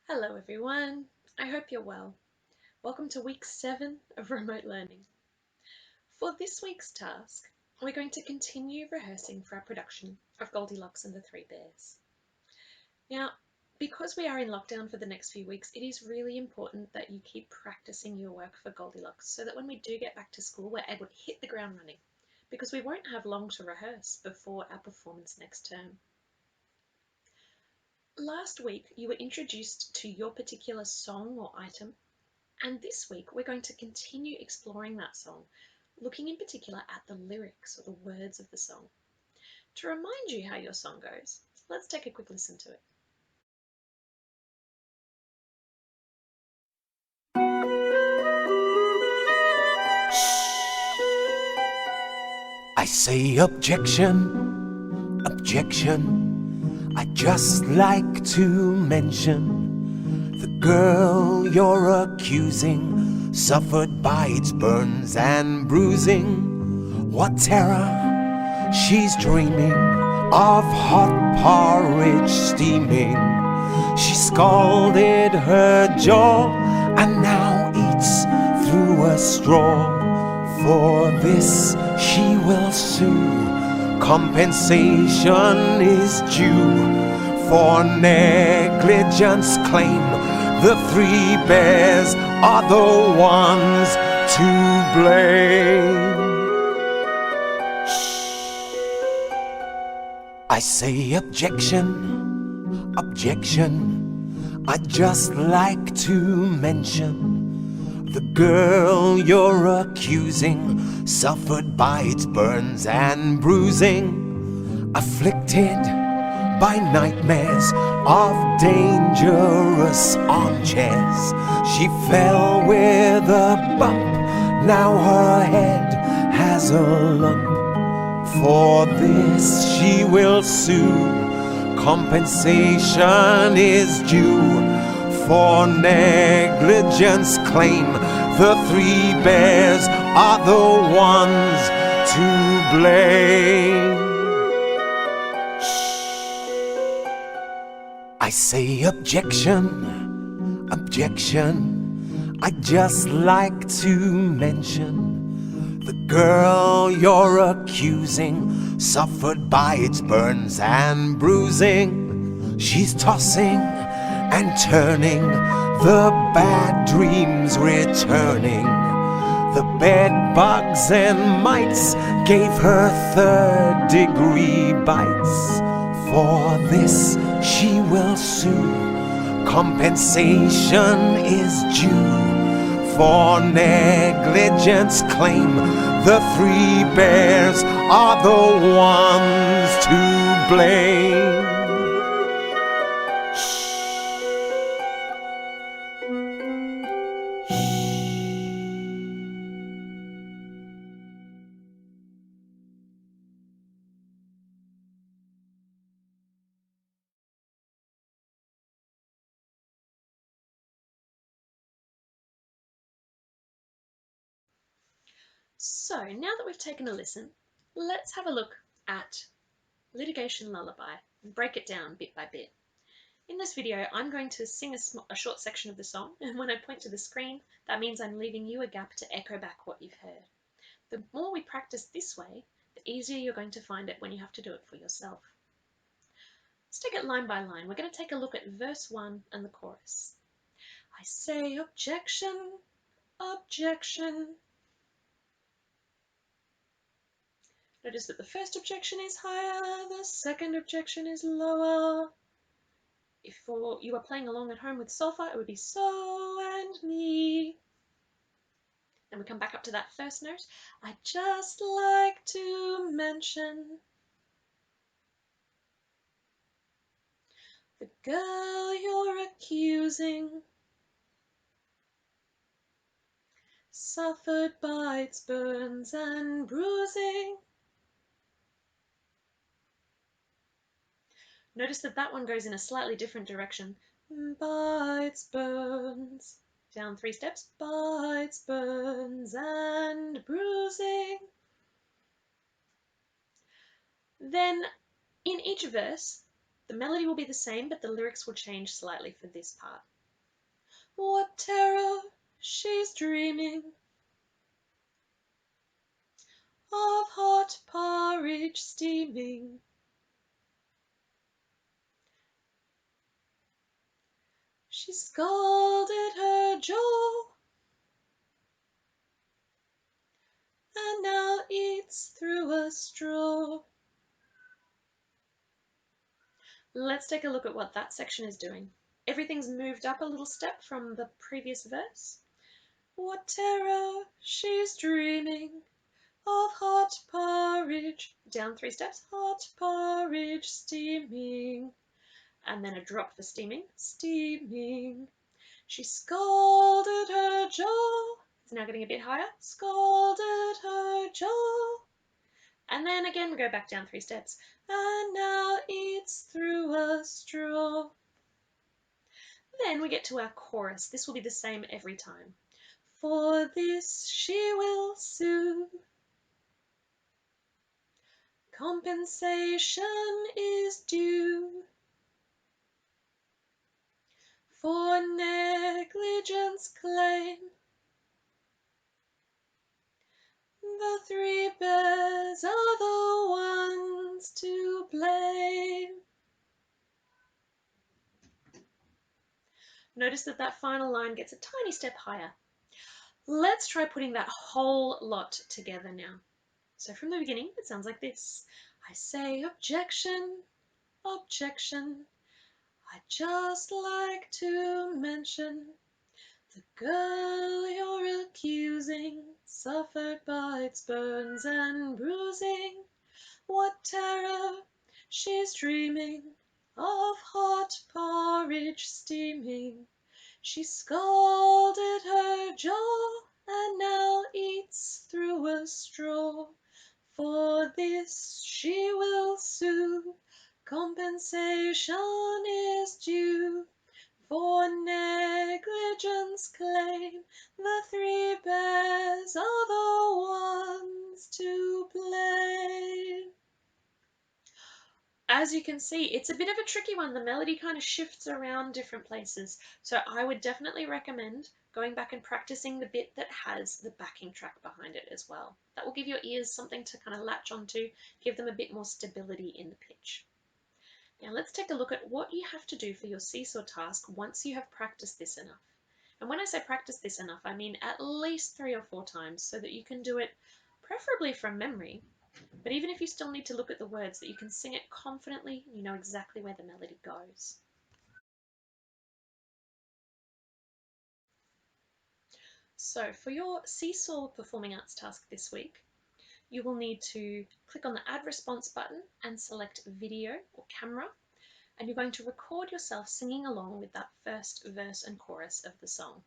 Hello everyone, I hope you're well. Welcome to week 7 of remote learning. For this week's task, we're going to continue rehearsing for our production of Goldilocks and the Three Bears. Now, because we are in lockdown for the next few weeks, it is really important that you keep practicing your work for Goldilocks so that when we do get back to school, we're able to hit the ground running because we won't have long to rehearse before our performance next term. Last week, you were introduced to your particular song or item. And this week, we're going to continue exploring that song, looking in particular at the lyrics or the words of the song. To remind you how your song goes, let's take a quick listen to it. I say objection, objection. I'd just like to mention the girl you're accusing suffered bites, burns, and bruising. What terror! She's dreaming of hot porridge steaming. She scalded her jaw and now eats through a straw. For this she will sue. Compensation is due. For negligence claim, the three bears are the ones to blame. I say objection, objection. I'd just like to mention the girl you're accusing suffered bites, burns, and bruising, afflicted by nightmares of dangerous armchairs. She fell with a bump, now her head has a lump. For this she will sue. Compensation is due. For negligence claim, the three bears are the ones to blame. I say objection, objection. I'd just like to mention the girl you're accusing suffered bites, burns, and bruising. She's tossing and turning, the bad dreams returning. The bed bugs and mites gave her third-degree bites. For this she will sue. Compensation is due. For negligence claim, the three bears are the ones to blame. So now that we've taken a listen, let's have a look at Litigation Lullaby and break it down bit by bit. In this video, I'm going to sing a short section of the song, and when I point to the screen, that means I'm leaving you a gap to echo back what you've heard. The more we practice this way, the easier you're going to find it when you have to do it for yourself. Let's take it line by line. We're going to take a look at verse 1 and the chorus. I say objection, objection. Notice that the first objection is higher, the second objection is lower. If you were playing along at home with solfa, it would be so and me. Then we come back up to that first note. I'd just like to mention the girl you're accusing suffered bites, burns, and bruising. Notice that that one goes in a slightly different direction. Bites, burns. Down 3 steps. Bites, burns, and bruising. Then, in each verse, the melody will be the same, but the lyrics will change slightly for this part. What terror she's dreaming of hot porridge steaming. She scalded her jaw and now eats through a straw. Let's take a look at what that section is doing. Everything's moved up a little step from the previous verse. What terror she's dreaming of hot porridge. Down 3 steps. Hot porridge steaming. And then a drop for steaming. Steaming. She scalded her jaw. It's now getting a bit higher. Scalded her jaw. And then again we go back down 3 steps. And now eats through a straw. Then we get to our chorus. This will be the same every time. For this she will sue. Compensation is due. For negligence claim. The 3 bears are the ones to blame. Notice that that final line gets a tiny step higher. Let's try putting that whole lot together now. So from the beginning, it sounds like this. I say objection, objection. I'd just like to mention the girl you're accusing suffered bites, burns, and bruising. What terror she's dreaming of hot porridge steaming. She scalded her jaw and now eats through a straw. For this she will sue. Compensation is due. For negligence claim. The 3 bears are the ones to blame. As you can see, it's a bit of a tricky one. The melody kind of shifts around different places. So I would definitely recommend going back and practicing the bit that has the backing track behind it as well. That will give your ears something to kind of latch onto, give them a bit more stability in the pitch. Now let's take a look at what you have to do for your seesaw task once you have practiced this enough. And when I say practice this enough, I mean at least 3 or 4 times so that you can do it preferably from memory. But even if you still need to look at the words, that you can sing it confidently, you know exactly where the melody goes. So for your seesaw performing arts task this week, you will need to click on the Add Response button and select Video or Camera, and you're going to record yourself singing along with that first verse and chorus of the song.